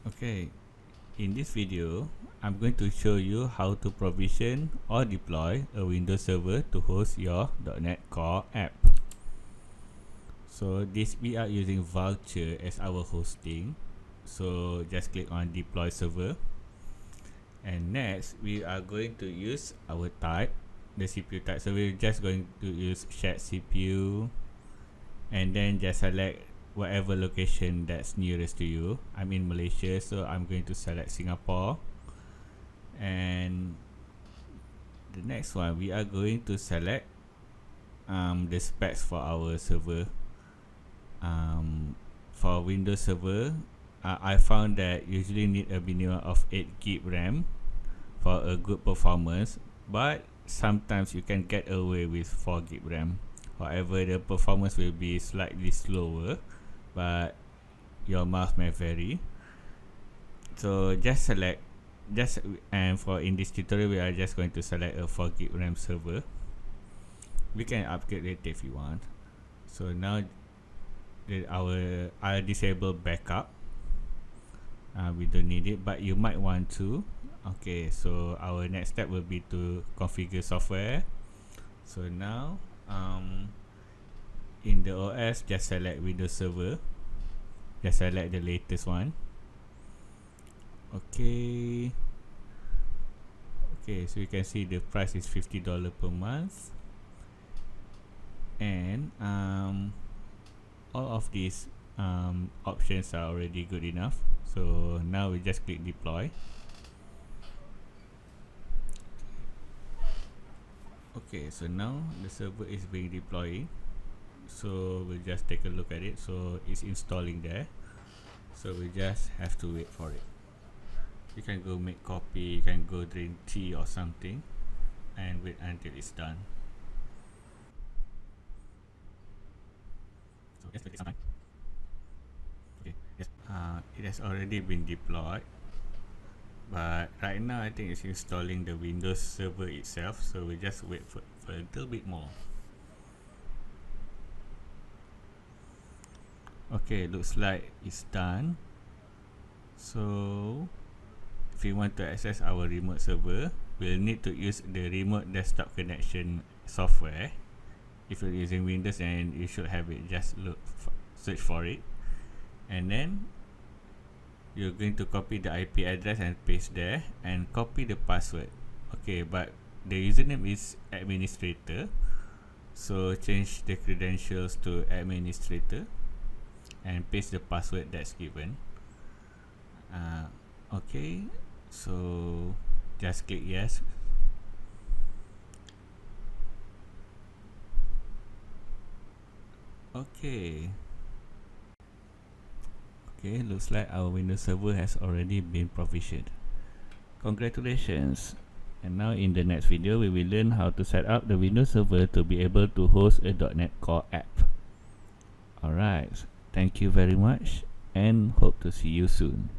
Okay, in this video, I'm going to show you how to provision or deploy a Windows server to host your .NET Core app. So we are using Vultr as our hosting. So just click on deploy server. And next, we are going to use our type, the CPU type. So we're just going to use shared CPU, and then just select whatever location that's nearest to you. I'm in Malaysia, so I'm going to select Singapore. And the next one, we are going to select the specs for our server. For Windows server, I found that usually need a minimum of 8 GB RAM for a good performance, but sometimes you can get away with 4 GB RAM. However, the performance will be slightly slower, but your mouse may vary. So just select, and for in this tutorial we are just going to select a 4 GB RAM server. We can upgrade later if you want. So now I'll disable backup. We don't need it, but you might want to. Okay, so our next step will be to configure software. So now in the OS, just select Windows Server. Just select the latest one. Okay, so you can see the price is $50 per month, and all of these options are already good enough. So now we just click deploy. Okay, so now the server is being deployed. So we'll just take a look at it. So it's installing there. So we just have to wait for it. You can go make coffee, you can go drink tea or something, and wait until it's done. So just take some time. Okay, yes. It has already been deployed, but right now I think it's installing the Windows server itself. So we just wait for a little bit more. Okay, looks like it's done. So if you want to access our remote server, we'll need to use the remote desktop connection software. If you're using Windows, and you should have it, just search for it, and then you're going to copy the IP address and paste there, and copy the password. Okay, but the username is administrator, so change the credentials to administrator and paste the password that's given. Okay, so just click yes. Okay, looks like our Windows server has already been provisioned. Congratulations. And now in the next video, we will learn how to set up the Windows server to be able to host a .NET Core app. Alright, thank you very much, and hope to see you soon.